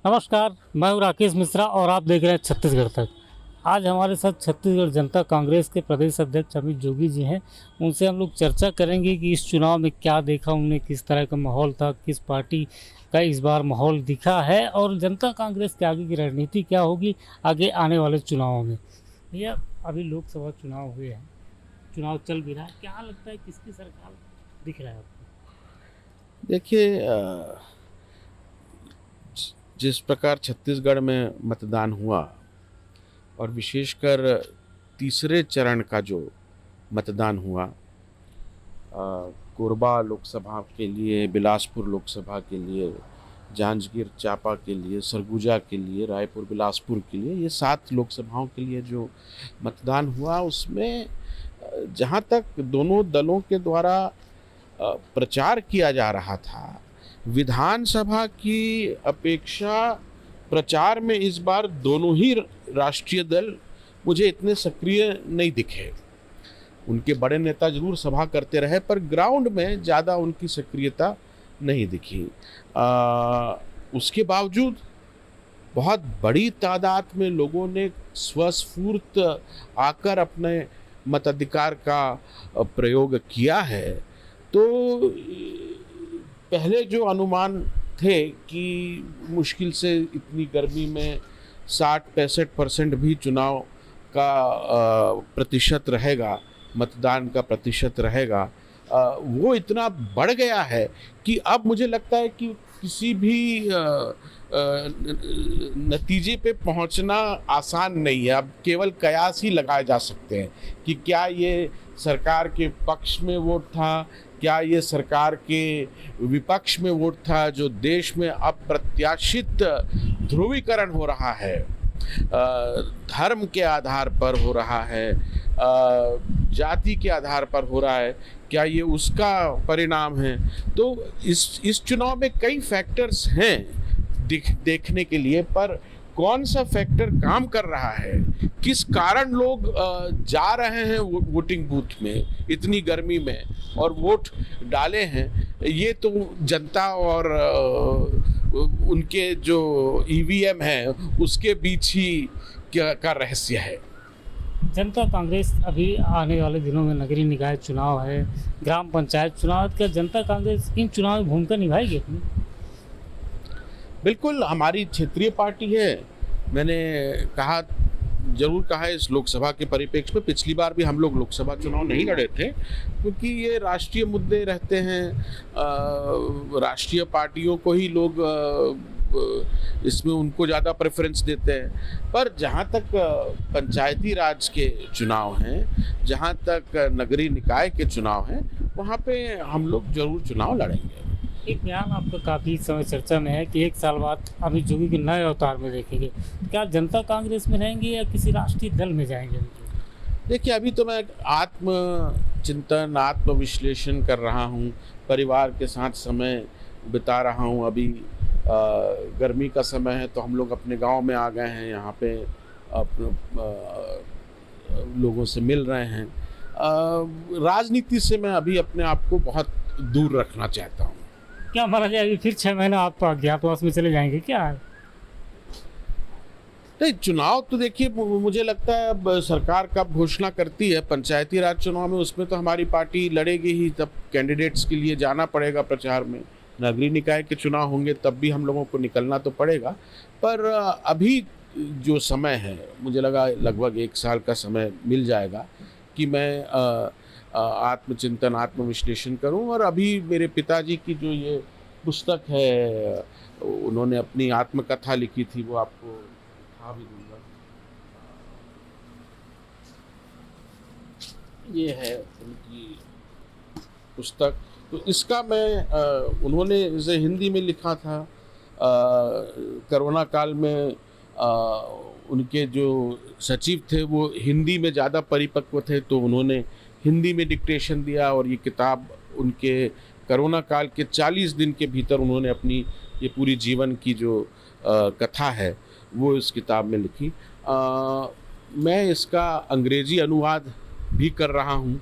नमस्कार, मैं हूँ राकेश मिश्रा और आप देख रहे हैं छत्तीसगढ़ तक। आज हमारे साथ छत्तीसगढ़ जनता कांग्रेस के प्रदेश अध्यक्ष अमित जोगी जी हैं। उनसे हम लोग चर्चा करेंगे कि इस चुनाव में क्या देखा उन्होंने, किस तरह का माहौल था, किस पार्टी का इस बार माहौल दिखा है और जनता कांग्रेस के आगे की रणनीति क्या होगी आगे आने वाले चुनावों में। भैया, अभी लोकसभा चुनाव हुए हैं, चुनाव चल भी रहा है, क्या लगता है किसकी सरकार दिख रहा है आपको? देखिए, जिस प्रकार छत्तीसगढ़ में मतदान हुआ और विशेषकर तीसरे चरण का जो मतदान हुआ, कोरबा लोकसभा के लिए, बिलासपुर लोकसभा के लिए, जांजगीर चांपा के लिए, सरगुजा के लिए, रायपुर बिलासपुर के लिए, ये 7 लोकसभाओं के लिए जो मतदान हुआ उसमें जहाँ तक दोनों दलों के द्वारा प्रचार किया जा रहा था, विधानसभा की अपेक्षा प्रचार में इस बार दोनों ही राष्ट्रीय दल मुझे इतने सक्रिय नहीं दिखे। उनके बड़े नेता जरूर सभा करते रहे पर ग्राउंड में ज़्यादा उनकी सक्रियता नहीं दिखी। उसके बावजूद बहुत बड़ी तादाद में लोगों ने स्वस्फूर्त आकर अपने मताधिकार का प्रयोग किया है। तो पहले जो अनुमान थे कि मुश्किल से इतनी गर्मी में 60-65% भी चुनाव का प्रतिशत रहेगा, मतदान का प्रतिशत रहेगा, वो इतना बढ़ गया है कि अब मुझे लगता है कि किसी भी नतीजे पे पहुंचना आसान नहीं है। अब केवल कयास ही लगाए जा सकते हैं कि क्या ये सरकार के पक्ष में वोट था, क्या ये सरकार के विपक्ष में वोट था। जो देश में अप्रत्याशित ध्रुवीकरण हो रहा है, धर्म के आधार पर हो रहा है, जाति के आधार पर हो रहा है, क्या ये उसका परिणाम है? तो इस चुनाव में कई फैक्टर्स हैं देखने के लिए, पर कौन सा फैक्टर काम कर रहा है, किस कारण लोग जा रहे हैं वोटिंग बूथ में इतनी गर्मी में और वोट डाले हैं, ये तो जनता और उनके जो ईवीएम है उसके बीच ही का रहस्य है। जनता कांग्रेस अभी आने वाले दिनों में नगरीय निकाय चुनाव है, ग्राम पंचायत चुनाव, क्या जनता कांग्रेस इन चुनाव में भूमिका निभाएगी अपनी? बिल्कुल, हमारी क्षेत्रीय पार्टी है। मैंने जरूर कहा है इस लोकसभा के परिप्रेक्ष्य में, पिछली बार भी हम लोग लोकसभा चुनाव नहीं लड़े थे क्योंकि ये राष्ट्रीय मुद्दे रहते हैं। राष्ट्रीय पार्टियों को ही लोग इसमें उनको ज़्यादा प्रेफरेंस देते हैं। पर जहाँ तक पंचायती राज के चुनाव हैं, जहाँ तक नगरीय निकाय के चुनाव हैं, वहाँ पे हम लोग जरूर चुनाव लड़ेंगे। एक बयान आपका काफ़ी समय चर्चा में है कि 1 साल बाद अमित जोगी के नए अवतार में देखेंगे, क्या जनता कांग्रेस में रहेंगे या किसी राष्ट्रीय दल में जाएंगे? देखिए, अभी तो मैं आत्मचिंतन, आत्मविश्लेषण कर रहा हूँ, परिवार के साथ समय बिता रहा हूँ। अभी गर्मी का समय है तो हम लोग अपने गांव में आ गए हैं, यहाँ पे अपने लोगों से मिल रहे हैं। राजनीति से मैं अभी अपने आप को बहुत दूर रखना चाहता हूँ। क्या माना जाए, अभी फिर 6 महीना आप अज्ञातवास में चले जाएंगे क्या? नहीं, चुनाव तो देखिए मुझे लगता है अब सरकार कब घोषणा करती है। पंचायती राज चुनाव में उसमें तो हमारी पार्टी लड़ेगी ही, तब कैंडिडेट्स के लिए जाना पड़ेगा प्रचार में। नगरीय निकाय के चुनाव होंगे तब भी हम लोगों को निकलना तो पड़ेगा। पर अभी जो समय है, मुझे लगा लगभग 1 साल का समय मिल जाएगा कि मैं आत्मचिंतन, आत्मविश्लेषण करूं। और अभी मेरे पिताजी की जो ये पुस्तक है, उन्होंने अपनी आत्मकथा लिखी थी, वो आपको दिखा भी दूंगा। ये है उनकी पुस्तक। तो इसका मैं उन्होंने इसे हिंदी में लिखा था। कोरोना काल में उनके जो सचिव थे वो हिंदी में ज़्यादा परिपक्व थे, तो उन्होंने हिंदी में डिक्टेशन दिया और ये किताब उनके कोरोना काल के 40 दिन के भीतर उन्होंने अपनी ये पूरी जीवन की जो कथा है वो इस किताब में लिखी। मैं इसका अंग्रेजी अनुवाद भी कर रहा हूँ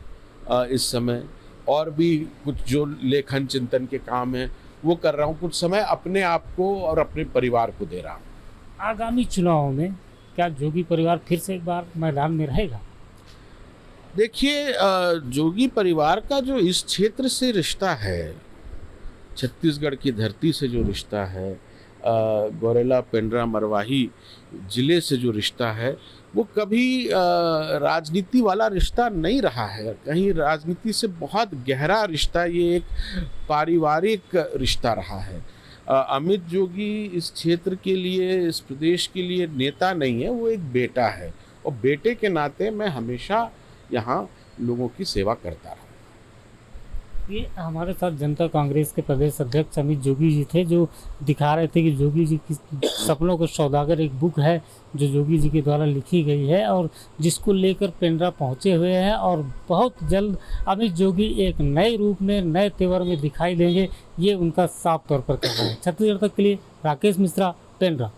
इस समय, और भी कुछ जो लेखन चिंतन के काम हैं वो कर रहा हूँ, कुछ समय अपने आप को और अपने परिवार को दे रहा हूँ। आगामी चुनाव में क्या जोगी परिवार फिर से एक बार मैदान में रहेगा? देखिए, जोगी परिवार का जो इस क्षेत्र से रिश्ता है, छत्तीसगढ़ की धरती से जो रिश्ता है, गौरेला पेंड्रा मरवाही जिले से जो रिश्ता है, वो कभी राजनीति वाला रिश्ता नहीं रहा है। कहीं राजनीति से बहुत गहरा रिश्ता, ये एक पारिवारिक रिश्ता रहा है। अमित जोगी इस क्षेत्र के लिए, इस प्रदेश के लिए नेता नहीं है, वो एक बेटा है, और बेटे के नाते मैं हमेशा यहाँ लोगों की सेवा करता रहा। ये हमारे साथ जनता कांग्रेस के प्रदेश अध्यक्ष अमित जोगी जी थे, जो दिखा रहे थे कि जोगी जी की सपनों के सौदागर एक बुक है जो जोगी जी के द्वारा लिखी गई है, और जिसको लेकर पेंड्रा पहुंचे हुए हैं, और बहुत जल्द अमित जोगी एक नए रूप में, नए तेवर में दिखाई देंगे, ये उनका साफ तौर पर कहना है। छत्तीसगढ़ तक के लिए राकेश मिश्रा, पेंड्रा।